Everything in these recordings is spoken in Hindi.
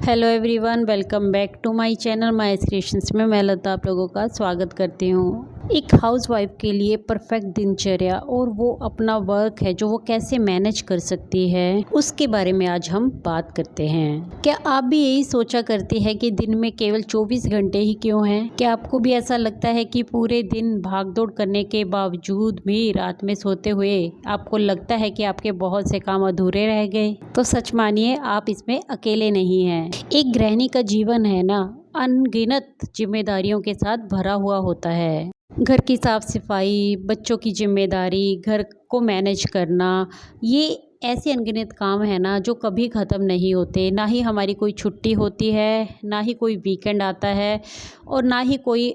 Hello everyone, welcome back to my channel my creations में मैं लता आप लोगों का स्वागत करती हूँ। एक हाउसवाइफ के लिए परफेक्ट दिनचर्या और वो अपना वर्क है जो वो कैसे मैनेज कर सकती है, उसके बारे में आज हम बात करते हैं। क्या आप भी यही सोचा करती है कि दिन में केवल 24 घंटे ही क्यों हैं? क्या आपको भी ऐसा लगता है कि पूरे दिन भागदौड़ करने के बावजूद भी रात में सोते हुए आपको लगता है कि आपके बहुत से काम अधूरे रह गए? तो सच मानिए, आप इसमें अकेले नहीं हैं। एक गृहिणी का जीवन है ना, अनगिनत जिम्मेदारियों के साथ भरा हुआ होता है। घर की साफ सफाई, बच्चों की जिम्मेदारी, घर को मैनेज करना, ये ऐसे अनगिनत काम है ना जो कभी ख़त्म नहीं होते। ना ही हमारी कोई छुट्टी होती है, ना ही कोई वीकेंड आता है और ना ही कोई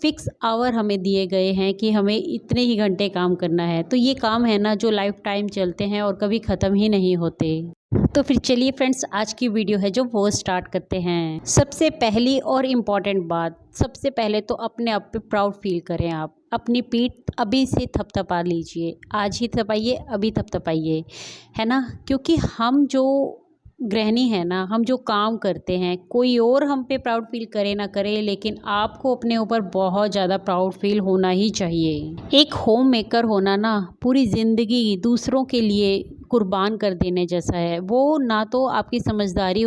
फिक्स आवर हमें दिए गए हैं कि हमें इतने ही घंटे काम करना है। तो ये काम है ना जो लाइफ टाइम चलते हैं और कभी ख़त्म ही नहीं होते। तो फिर चलिए फ्रेंड्स, आज की वीडियो है जो वो स्टार्ट करते हैं। सबसे पहली और इम्पॉर्टेंट बात, सबसे पहले तो अपने आप पे प्राउड फील करें। आप अपनी पीठ अभी से थपथपा लीजिए, आज ही थपाइए, अभी थपथपाइए, है ना। क्योंकि हम जो गृहिणी है ना, हम जो काम करते हैं, कोई और हम पे प्राउड फील करे ना करे, लेकिन आपको अपने ऊपर बहुत ज़्यादा प्राउड फील होना ही चाहिए। एक होम मेकर होना ना पूरी ज़िंदगी दूसरों के लिए कुर्बान कर देने जैसा है। वो ना तो आपकी समझदारी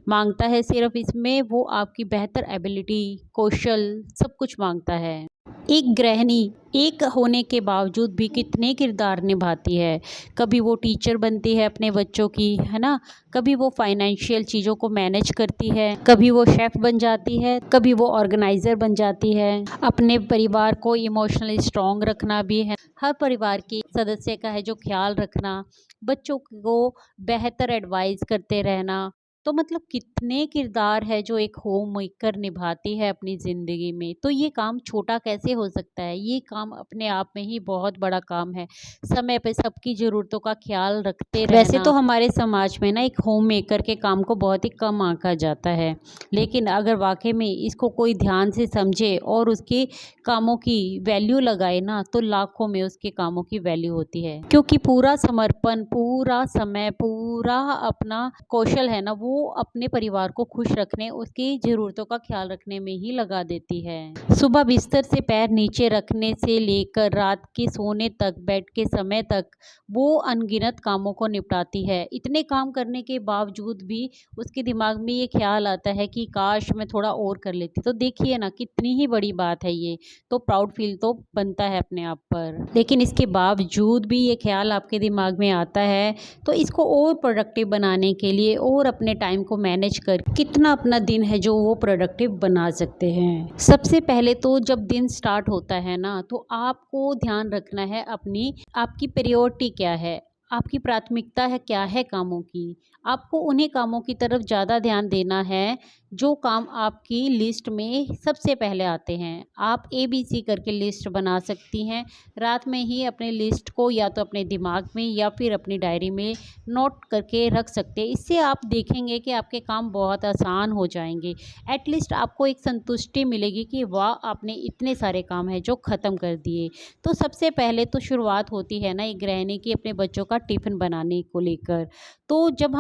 मांगता है सिर्फ, इसमें वो आपकी बेहतर एबिलिटी, कौशल सब कुछ मांगता है। एक गृहिणी एक होने के बावजूद भी कितने किरदार निभाती है। कभी वो टीचर बनती है अपने बच्चों की, है ना, कभी वो फाइनेंशियल चीज़ों को मैनेज करती है, कभी वो शेफ़ बन जाती है, कभी वो ऑर्गेनाइज़र बन जाती है। अपने परिवार को इमोशनली स्ट्रॉन्ग रखना भी है, हर परिवार के सदस्य का है जो ख्याल रखना, बच्चों को बेहतर एडवाइस करते रहना। तो मतलब कितने किरदार है जो एक होम मेकर निभाती है अपनी ज़िंदगी में। तो ये काम छोटा कैसे हो सकता है? ये काम अपने आप में ही बहुत बड़ा काम है। समय पे सबकी ज़रूरतों का ख्याल रखते रहना। वैसे तो हमारे समाज में ना एक होम मेकर के काम को बहुत ही कम आंका जाता है, लेकिन अगर वाकई में इसको कोई ध्यान से समझे और उसके कामों की वैल्यू लगाए ना, तो लाखों में उसके कामों की वैल्यू होती है। क्योंकि पूरा समर्पण, पूरा समय, पूरा अपना कौशल है ना, वो अपने परिवार को खुश रखने, उसकी ज़रूरतों का ख्याल रखने में ही लगा देती है। सुबह बिस्तर से पैर नीचे रखने से लेकर रात के सोने तक, बेड के समय तक वो अनगिनत कामों को निपटाती है। इतने काम करने के बावजूद भी उसके दिमाग में ये ख्याल आता है कि काश मैं थोड़ा और कर लेती। तो देखिए ना, कितनी ही बड़ी बात है ये। तो प्राउड फील तो बनता है अपने आप पर, लेकिन इसके बावजूद भी ये ख्याल आपके दिमाग में आता है, तो इसको और प्रोडक्टिव बनाने के लिए और अपने टाइम को मैनेज कर कितना अपना दिन है जो वो प्रोडक्टिव बना सकते हैं। सबसे पहले तो जब दिन स्टार्ट होता है ना, तो आपको ध्यान रखना है अपनी, आपकी प्रायोरिटी क्या है, आपकी प्राथमिकता है क्या है कामों की। आपको उन्हीं कामों की तरफ ज़्यादा ध्यान देना है जो काम आपकी लिस्ट में सबसे पहले आते हैं। आप ABC करके लिस्ट बना सकती हैं। रात में ही अपने लिस्ट को या तो अपने दिमाग में या फिर अपनी डायरी में नोट करके रख सकते हैं। इससे आप देखेंगे कि आपके काम बहुत आसान हो जाएंगे। एटलीस्ट आपको एक संतुष्टि मिलेगी कि वाह, आपने इतने सारे काम हैं जो ख़त्म कर दिए। तो सबसे पहले तो शुरुआत होती है ना एक गृहिणी की अपने बच्चों का टिफ़िन बनाने को लेकर। तो जब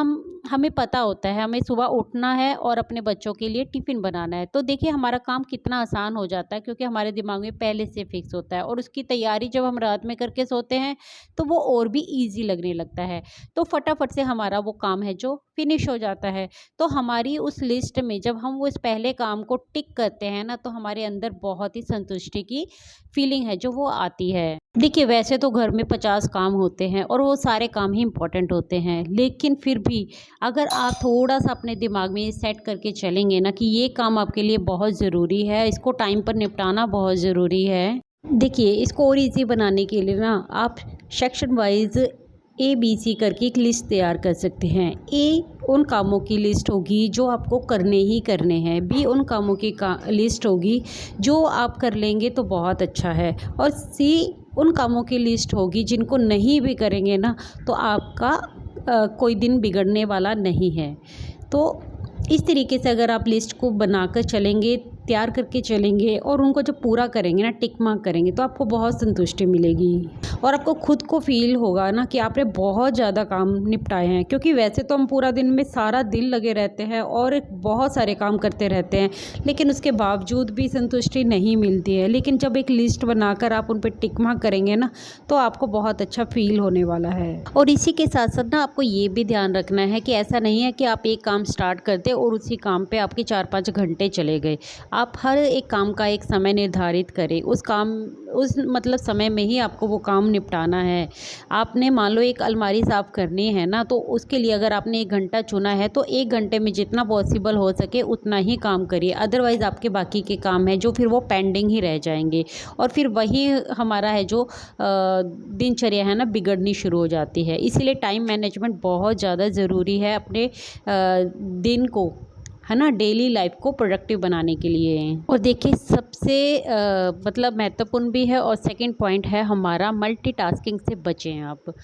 हमें पता होता है हमें सुबह उठना है और अपने बच्चों के लिए टिफ़िन बनाना है, तो देखिए हमारा काम कितना आसान हो जाता है, क्योंकि हमारे दिमाग में पहले से फिक्स होता है और उसकी तैयारी जब हम रात में करके सोते हैं तो वो और भी ईज़ी लगने लगता है। तो फटाफट से हमारा वो काम है जो फिनिश हो जाता है। तो हमारी उस लिस्ट में जब हम वो इस पहले काम को टिक करते हैं ना, तो हमारे अंदर बहुत ही संतुष्टि की फीलिंग है जो वो आती है। देखिए, वैसे तो घर में 50 काम होते हैं और वो सारे काम ही इम्पोर्टेंट होते हैं, लेकिन फिर भी अगर आप थोड़ा सा अपने दिमाग में सेट करके चलेंगे ना कि ये काम आपके लिए बहुत ज़रूरी है, इसको टाइम पर निपटाना बहुत ज़रूरी है। देखिए, इसको और ईज़ी बनाने के लिए ना आप सेक्शन वाइज ABC करके एक लिस्ट तैयार कर सकते हैं। ए उन कामों की लिस्ट होगी जो आपको करने ही करने हैं। B उन कामों की लिस्ट होगी जो आप कर लेंगे तो बहुत अच्छा है। और C उन कामों की लिस्ट होगी जिनको नहीं भी करेंगे ना तो आपका कोई दिन बिगड़ने वाला नहीं है। तो इस तरीके से अगर आप लिस्ट को बनाकर चलेंगे तैयार करके चलेंगे और उनको जब पूरा करेंगे ना, टिक मार्क करेंगे, तो आपको बहुत संतुष्टि मिलेगी और आपको खुद को फील होगा ना कि आपने बहुत ज़्यादा काम निपटाए हैं। क्योंकि वैसे तो हम पूरा दिन में सारा दिन लगे रहते हैं और बहुत सारे काम करते रहते हैं, लेकिन उसके बावजूद भी संतुष्टि नहीं मिलती है। लेकिन जब एक लिस्ट बनाकर आप उन पर टिक मार्क करेंगे ना, तो आपको बहुत अच्छा फील होने वाला है। और इसी के साथ साथ ना आपको ये भी ध्यान रखना है कि ऐसा नहीं है कि आप एक काम स्टार्ट करते और उसी काम पे आपके 4-5 घंटे चले गए। आप हर एक काम का एक समय निर्धारित करें, उस मतलब समय में ही आपको वो काम निपटाना है। आपने मान लो एक अलमारी साफ़ करनी है ना, तो उसके लिए अगर आपने 1 घंटा चुना है तो 1 घंटे में जितना पॉसिबल हो सके उतना ही काम करिए। अदरवाइज़ आपके बाकी के काम हैं जो फिर वो पेंडिंग ही रह जाएंगे और फिर वही हमारा है जो दिनचर्या है ना, बिगड़नी शुरू हो जाती है। इसीलिए टाइम मैनेजमेंट बहुत ज़्यादा ज़रूरी है अपने दिन को, है ना, डेली लाइफ को प्रोडक्टिव बनाने के लिए। और देखिए सबसे मतलब महत्वपूर्ण भी है और सेकंड पॉइंट है हमारा, मल्टीटास्किंग से बचें आप।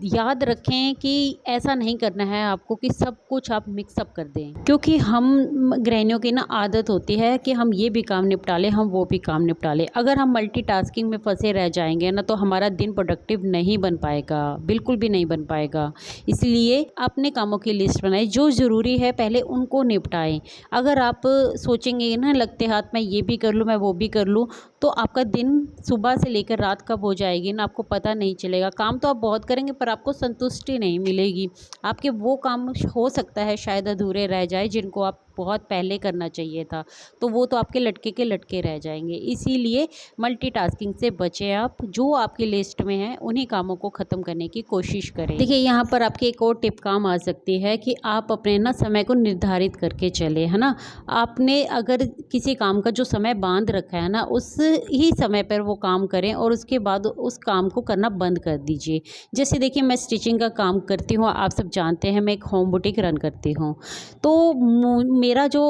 याद रखें कि ऐसा नहीं करना है आपको कि सब कुछ आप मिक्सअप कर दें, क्योंकि हम गृहिणियों की ना आदत होती है कि हम ये भी काम निपटा लें, हम वो भी काम निपटा लें। अगर हम मल्टीटास्किंग में फंसे रह जाएंगे ना, तो हमारा दिन प्रोडक्टिव नहीं बन पाएगा, बिल्कुल भी नहीं बन पाएगा। इसलिए अपने कामों की लिस्ट बनाएं, जो ज़रूरी है पहले उनको निपटाएं। अगर आप सोचेंगे ना लगते हाथ मैं ये भी कर लूँ, मैं वो भी कर लूँ, तो आपका दिन सुबह से लेकर रात कब हो जाएगी ना, आपको पता नहीं चलेगा। काम तो आप बहुत करेंगे पर आपको संतुष्टि नहीं मिलेगी। आपके वो काम हो सकता है शायद अधूरे रह जाए जिनको आप बहुत पहले करना चाहिए था, तो वो तो आपके लटके के लटके रह जाएंगे। इसीलिए मल्टीटास्किंग से बचें आप। जो आपकी लिस्ट में है उन्हीं कामों को ख़त्म करने की कोशिश करें। देखिए यहाँ पर आपकी एक और टिप काम आ सकती है कि आप अपने ना समय को निर्धारित करके चले, है ना। आपने अगर किसी काम का जो समय बांध रखा है ना, उस ही समय पर वो काम करें और उसके बाद उस काम को करना बंद कर दीजिए। जैसे देखिए मैं स्टिचिंग का काम करती हूँ, आप सब जानते हैं, मैं एक होम बुटीक रन करती हूँ। तो मेरा जो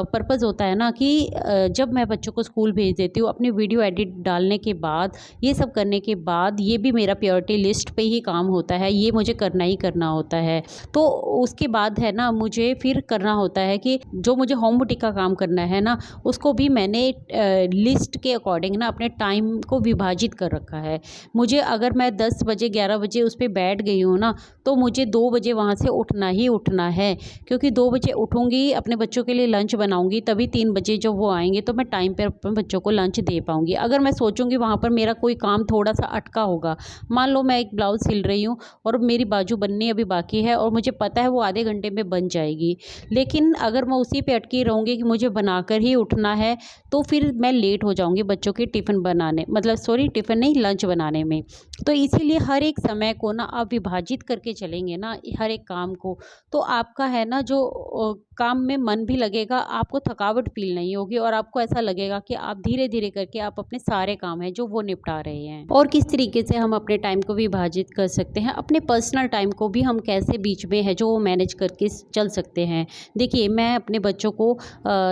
पर्पज़ होता है ना कि जब मैं बच्चों को स्कूल भेज देती हूँ, अपनी वीडियो एडिट डालने के बाद, ये सब करने के बाद, ये भी मेरा प्रायोरिटी लिस्ट पे ही काम होता है, ये मुझे करना ही करना होता है। तो उसके बाद है ना मुझे फिर करना होता है कि जो मुझे होम बुटीक का काम करना है ना, उसको भी मैंने लिस्ट के अकॉर्डिंग ना अपने टाइम को विभाजित कर रखा है। मुझे अगर मैं 10 बजे 11 बजे उस पर बैठ गई हूँ ना, तो मुझे 2 बजे वहाँ से उठना ही उठना है, क्योंकि 2 बजे उठूँगी, अपने बच्चों के लिए लंच बनाऊँगी, तभी 3 बजे जब वो आएंगे तो मैं टाइम पर अपने बच्चों को लंच दे पाऊँगी। अगर मैं सोचूँगी वहाँ पर मेरा कोई काम थोड़ा सा अटका होगा, मान लो मैं एक ब्लाउज़ सिल रही हूँ और मेरी बाजू बननी अभी बाकी है और मुझे पता है वो आधे घंटे में बन जाएगी, लेकिन अगर मैं उसी पे अटकी रहूँगी कि मुझे बनाकर ही उठना है, तो फिर मैं लेट हो जाऊँगी बच्चों की टिफ़िन बनाने, मतलब सॉरी टिफ़िन नहीं, लंच बनाने में। तो इसीलिए हर एक समय को ना आप विभाजित करके चलेंगे ना हर एक काम को, तो आपका है ना जो काम में मन भी लगेगा, आपको थकावट फील नहीं होगी और आपको ऐसा लगेगा कि आप धीरे धीरे करके आप अपने सारे काम हैं जो वो निपटा रहे हैं। और किस तरीके से हम अपने टाइम को विभाजित कर सकते हैं, अपने पर्सनल टाइम को भी हम कैसे बीच में है जो वो मैनेज करके चल सकते हैं। देखिए मैं अपने बच्चों को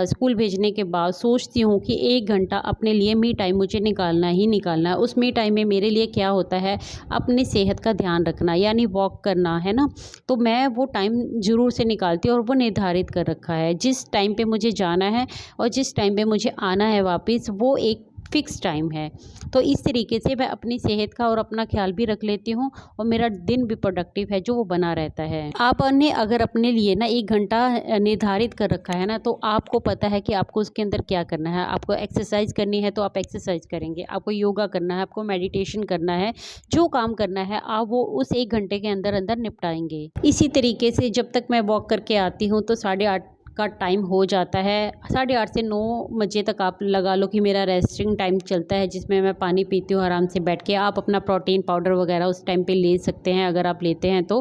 स्कूल भेजने के बाद सोचती हूँ कि 1 घंटा अपने लिए मी टाइम मुझे निकालना ही निकालना है। उस मी टाइम में मेरे लिए क्या होता है, अपनी सेहत का ध्यान रखना, यानी वॉक करना, है ना। तो मैं वो टाइम ज़रूर से निकालती हूँ और वो निर्धारित कर रखा है, जिस टाइम पे मुझे जाना है और जिस टाइम पे मुझे आना है वापस, वो एक फिक्स टाइम है। तो इस तरीके से मैं अपनी सेहत का और अपना ख्याल भी रख लेती हूँ और मेरा दिन भी प्रोडक्टिव है जो वो बना रहता है। आपने अगर अपने लिए ना 1 घंटा निर्धारित कर रखा है ना, तो आपको पता है कि आपको उसके अंदर क्या करना है। आपको एक्सरसाइज करनी है तो आप एक्सरसाइज करेंगे, आपको योगा करना है, आपको मेडिटेशन करना है, जो काम करना है आप वो उस 1 घंटे के अंदर अंदर निपटाएंगे। इसी तरीके से जब तक मैं वॉक करके आती हूँ तो 8:30 का टाइम हो जाता है। 8:30 से 9 बजे तक आप लगा लो कि मेरा रेस्टिंग टाइम चलता है, जिसमें मैं पानी पीती हूँ आराम से बैठ के। आप अपना प्रोटीन पाउडर वगैरह उस टाइम पे ले सकते हैं अगर आप लेते हैं तो।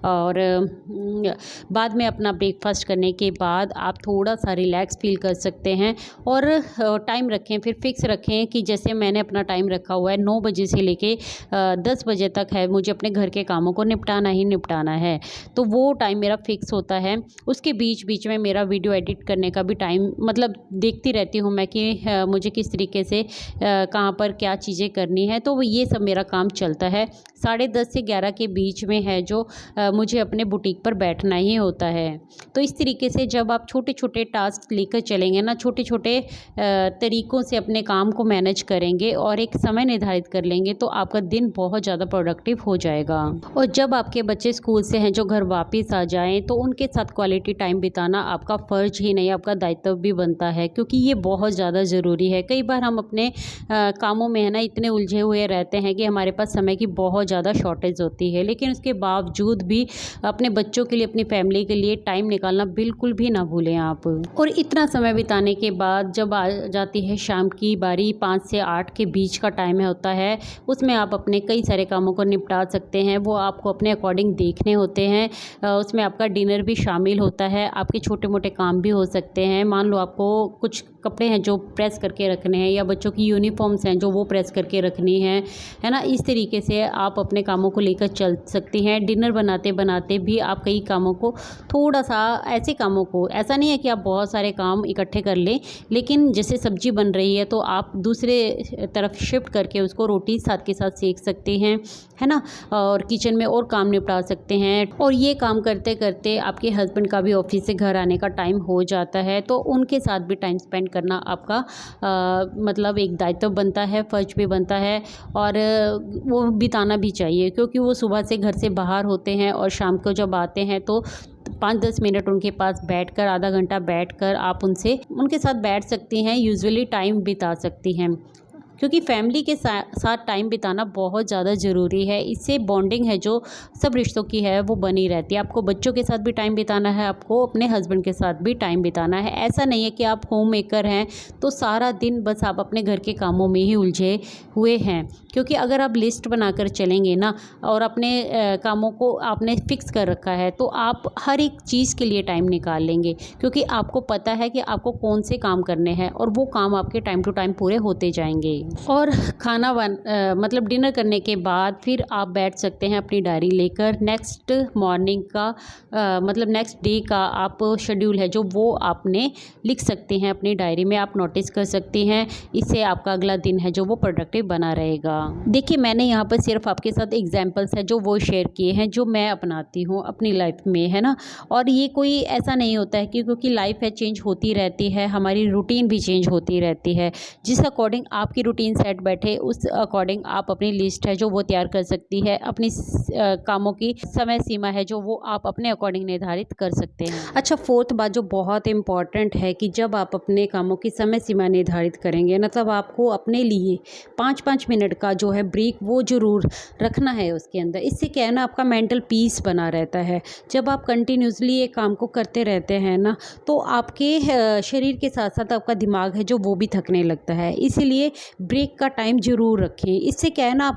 और बाद में अपना ब्रेकफास्ट करने के बाद आप थोड़ा सा रिलैक्स फील कर सकते हैं और टाइम रखें, फिर फिक्स रखें कि जैसे मैंने अपना टाइम रखा हुआ है 9 बजे से लेके 10 बजे तक है, मुझे अपने घर के कामों को निपटाना ही निपटाना है। तो वो टाइम मेरा फिक्स होता है। उसके बीच बीच में मेरा वीडियो एडिट करने का भी टाइम मतलब देखती रहती हूँ मैं कि मुझे किस तरीके से कहाँ पर क्या चीज़ें करनी है, तो ये सब मेरा काम चलता है। 10:30 से 11 के बीच में है जो मुझे अपने बुटीक पर बैठना ही होता है। तो इस तरीके से जब आप छोटे-छोटे टास्क लेकर चलेंगे ना, छोटे-छोटे तरीकों से अपने काम को मैनेज करेंगे और एक समय निर्धारित कर लेंगे, तो आपका दिन बहुत ज़्यादा प्रोडक्टिव हो जाएगा। और जब आपके बच्चे स्कूल से हैं जो घर वापस आ जाएँ, तो उनके साथ क्वालिटी टाइम बिताना आपका फ़र्ज़ ही नहीं, आपका दायित्व भी बनता है, क्योंकि ये बहुत ज़्यादा ज़रूरी है। कई बार हम अपने कामों में है ना इतने उलझे हुए रहते हैं कि हमारे पास समय की बहुत ज़्यादा शॉर्टेज होती है, लेकिन उसके बावजूद भी अपने बच्चों के लिए, अपनी फैमिली के लिए टाइम निकालना बिल्कुल भी ना भूलें आप। और इतना समय बिताने के बाद जब आ जाती है शाम की बारी, 5 से 8 के बीच का टाइम होता है, उसमें आप अपने कई सारे कामों को निपटा सकते हैं। वो आपको अपने अकॉर्डिंग देखने होते हैं। उसमें आपका डिनर भी शामिल होता है, आपके छोटे-मोटे काम भी हो सकते हैं। मान लो आपको कुछ कपड़े हैं जो प्रेस करके रखने हैं, या बच्चों की यूनिफ़ॉर्म्स हैं जो वो प्रेस करके रखनी है ना? इस तरीके से आप अपने कामों को लेकर चल सकती हैं। डिनर बनाते-बनाते भी आप कई कामों को थोड़ा-सा ऐसे कामों को, ऐसा नहीं है कि आप बहुत सारे काम इकट्ठे कर लें, लेकिन जैसे सब्ज़ी बन रही है तो आप दूसरे तरफ शिफ्ट करके उसको रोटी साथ के साथ सेक सकती हैं, है ना? और किचन में और काम निपटा सकते हैं। और ये काम करते-करते आपके हस्बैंड का भी ऑफ़िस से घर आने का टाइम हो जाता है, तो उनके साथ भी टाइम स्पेंड करना आपका मतलब एक दायित्व बनता है, फ़र्ज़ भी बनता है, और वो बिताना भी चाहिए, क्योंकि वो सुबह से घर से बाहर होते हैं और शाम को जब आते हैं तो 5-10 मिनट उनके पास बैठकर, आधा घंटा बैठकर आप उनके साथ बैठ सकती हैं, यूजुअली टाइम बिता सकती हैं। क्योंकि फैमिली के साथ टाइम बिताना बहुत ज़्यादा ज़रूरी है। इससे बॉन्डिंग है जो सब रिश्तों की है वो बनी रहती है। आपको बच्चों के साथ भी टाइम बिताना है, आपको अपने हस्बैंड के साथ भी टाइम बिताना है। ऐसा नहीं है कि आप होम मेकर हैं तो सारा दिन बस आप अपने घर के कामों में ही उलझे हुए हैं। क्योंकि अगर आप लिस्ट बनाकर चलेंगे ना, और अपने कामों को आपने फ़िक्स कर रखा है, तो आप हर एक चीज़ के लिए टाइम निकाल लेंगे, क्योंकि आपको पता है कि आपको कौन से काम करने हैं, और वो काम आपके टाइम टू टाइम पूरे होते जाएंगे। और मतलब डिनर करने के बाद फिर आप बैठ सकते हैं अपनी डायरी लेकर। नेक्स्ट मॉर्निंग का मतलब नेक्स्ट डे का आप शेड्यूल है जो वो आपने लिख सकते हैं अपनी डायरी में, आप नोटिस कर सकती हैं। इससे आपका अगला दिन है जो वो प्रोडक्टिव बना रहेगा। देखिए, मैंने यहाँ पर सिर्फ आपके साथ एग्जांपल्स हैं जो वो शेयर किए हैं, जो मैं अपनाती हूँ अपनी लाइफ में, है ना? और ये कोई ऐसा नहीं होता है कि क्योंकि लाइफ है चेंज होती रहती है, हमारी रूटीन भी चेंज होती रहती है। जिस अकॉर्डिंग आपकी रूटीन सेट बैठे, उस अकॉर्डिंग आप अपनी लिस्ट है जो वो तैयार कर सकती है। अपनी कामों की समय सीमा है जो वो आप अपने अकॉर्डिंग निर्धारित कर सकते हैं। अच्छा, फोर्थ बात जो बहुत इंपॉर्टेंट है कि जब आप अपने कामों की समय सीमा निर्धारित करेंगे ना, तब आपको अपने लिए 5-5 मिनट का जो है ब्रेक वो ज़रूर रखना है उसके अंदर। इससे क्या है ना, आपका मेंटल पीस बना रहता है। जब आप कंटिन्यूसली एक काम को करते रहते हैं ना, तो आपके शरीर के साथ साथ आपका दिमाग है जो वो भी थकने लगता है। इसीलिए ब्रेक का टाइम ज़रूर रखें। इससे क्या है ना,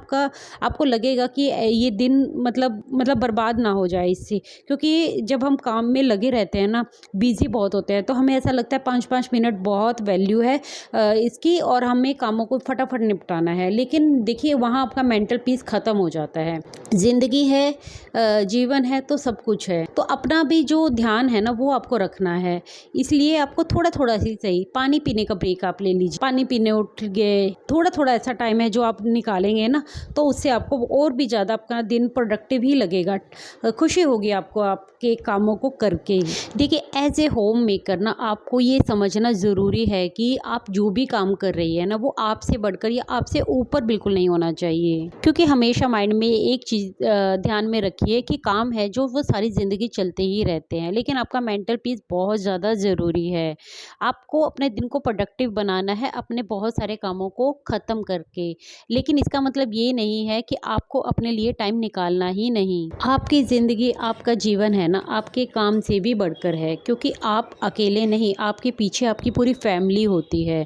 आपको लगेगा कि ये दिन मतलब बर्बाद ना हो जाए इससे। क्योंकि जब हम काम में लगे रहते हैं ना, बिज़ी बहुत होते हैं, तो हमें ऐसा लगता है 5-5 मिनट बहुत वैल्यू है इसकी, और हमें कामों को फटाफट निपटाना है। लेकिन देखिए, वहाँ आपका मेंटल पीस ख़त्म हो जाता है। ज़िंदगी है, जीवन है, तो सब कुछ है। तो अपना भी जो ध्यान है ना वो आपको रखना है। इसलिए आपको थोड़ा-थोड़ा ही सही पानी पीने का ब्रेक आप ले लीजिए। पानी पीने उठ गए, थोड़ा-थोड़ा ऐसा टाइम है जो आप निकालेंगे ना, तो उससे आपको और भी ज़्यादा आपका दिन प्रोडक्टिव ही लगेगा। खुशी होगी आपको आपके कामों को करके। देखिए, एज़ ए होम मेकर ना, आपको ये समझना ज़रूरी है कि आप जो भी काम कर रही है ना, वो आपसे बढ़कर या आपसे ऊपर बिल्कुल नहीं होना चाहिए। क्योंकि हमेशा माइंड में एक चीज़ ध्यान में रखिए कि काम है जो वो सारी ज़िंदगी चलते ही रहते हैं, लेकिन आपका मेंटल पीस बहुत ज़्यादा ज़रूरी है। आपको अपने दिन को प्रोडक्टिव बनाना है अपने बहुत सारे कामों को ख़त्म करके। लेकिन इसका मतलब ये नहीं है कि आपको अपने लिए टाइम निकालना ही नहीं। आपकी ज़िंदगी, आपका जीवन है ना, आपके काम से भी बढ़कर है, क्योंकि आप अकेले नहीं, आपके पीछे आपकी पूरी फैमिली होती है।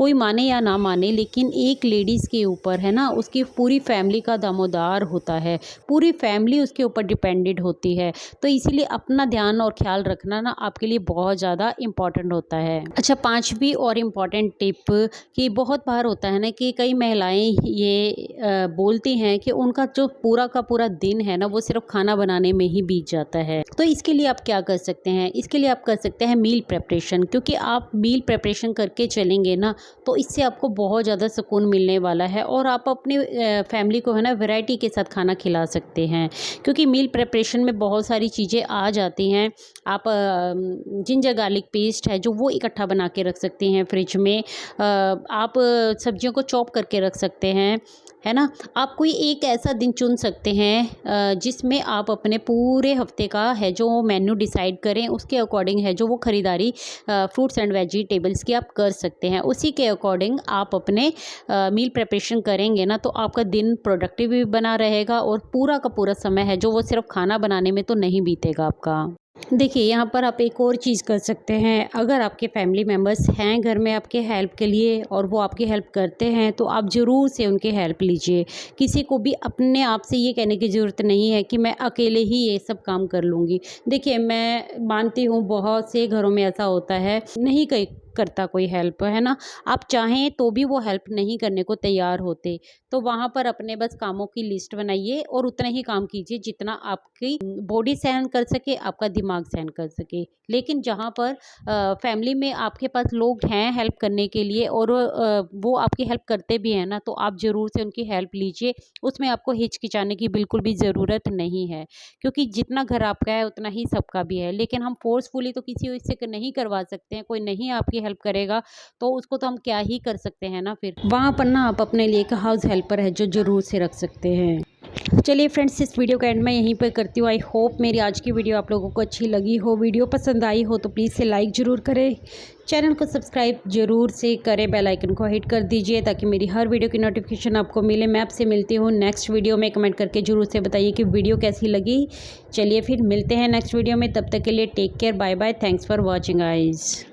कोई माने या ना माने, लेकिन एक लेडीज़ के ऊपर है ना उसकी पूरी फैमिली का दामोदार होता है, पूरी फैमिली उसके ऊपर डिपेंडेंट होती है। तो इसीलिए अपना ध्यान और ख्याल रखना ना आपके लिए बहुत ज़्यादा इम्पॉर्टेंट होता है। अच्छा, पाँचवीं और इम्पॉर्टेंट टिप कि बहुत बार होता है ना कि कई महिलाएं ये बोलती हैं कि उनका जो पूरा का पूरा दिन है ना वो सिर्फ खाना बनाने में ही बीत जाता है। तो इसके लिए आप क्या कर सकते हैं? इसके लिए आप कर सकते हैं मील प्रेपरेशन, क्योंकि आप मील प्रेपरेशन करके चलेंगे ना तो इससे आपको बहुत ज़्यादा सुकून मिलने वाला है और आप अपनी फैमिली को है ना वैरायटी के साथ खाना खिला सकते हैं। क्योंकि मील प्रेपरेशन में बहुत सारी चीज़ें आ जाती हैं। आप जिंजर गार्लिक पेस्ट है जो वो इकट्ठा बना के रख सकते हैं फ्रिज में। आप सब्जियों को चॉप करके रख सकते हैं, है ना। आप कोई एक ऐसा दिन चुन सकते हैं जिसमें आप अपने पूरे हफ्ते का है जो मेन्यू डिसाइड करें, उसके अकॉर्डिंग है जो वो ख़रीदारी फ्रूट्स एंड वेजिटेबल्स की आप कर सकते हैं। उसी के अकॉर्डिंग आप अपने मील प्रिपरेशन करेंगे ना तो आपका दिन प्रोडक्टिव भी बना रहेगा और पूरा का पूरा समय है जो वो सिर्फ खाना बनाने में तो नहीं बीतेगा आपका। देखिए, यहाँ पर आप एक और चीज़ कर सकते हैं। अगर आपके फैमिली मेम्बर्स हैं घर में आपके हेल्प के लिए और वो आपकी हेल्प करते हैं तो आप ज़रूर से उनकी हेल्प लीजिए। किसी को भी अपने आप से ये कहने की ज़रूरत नहीं है कि मैं अकेले ही ये सब काम कर लूँगी। देखिए, मैं मानती हूँ बहुत से घरों में ऐसा होता है, नहीं कई करता कोई हेल्प, है ना। आप चाहें तो भी वो हेल्प नहीं करने को तैयार होते। तो वहाँ पर अपने बस कामों की लिस्ट बनाइए और उतना ही काम कीजिए जितना आपकी बॉडी सहन कर सके, आपका दिमाग सहन कर सके। लेकिन जहाँ पर फैमिली में आपके पास लोग हैं हेल्प करने के लिए और वो आपकी हेल्प करते भी हैं ना तो आप ज़रूर से उनकी हेल्प लीजिए। उसमें आपको हिचकिचाने की बिल्कुल भी ज़रूरत नहीं है, क्योंकि जितना घर आपका है उतना ही सबका भी है। लेकिन हम फोर्सफुली तो किसी से नहीं करवा सकते हैं। कोई नहीं आपकी हेल्प करेगा तो उसको तो हम क्या ही कर सकते हैं ना। फिर वहाँ पर ना आप अपने लिए एक हाउस हेल्पर है जो ज़रूर से रख सकते हैं। चलिए फ्रेंड्स, इस वीडियो का एंड मैं यहीं पर करती हूँ। आई होप मेरी आज की वीडियो आप लोगों को अच्छी लगी हो। वीडियो पसंद आई हो तो प्लीज़ से लाइक ज़रूर करें, चैनल को सब्सक्राइब ज़रूर से करें, बेल आइकन को हिट कर दीजिए ताकि मेरी हर वीडियो की नोटिफिकेशन आपको मिले। मैं आपसे मिलती हूँ नेक्स्ट वीडियो में। कमेंट करके ज़रूर से बताइए कि वीडियो कैसी लगी। चलिए फिर मिलते हैं नेक्स्ट वीडियो में, तब तक के लिए take care, bye bye, thanks for watching guys.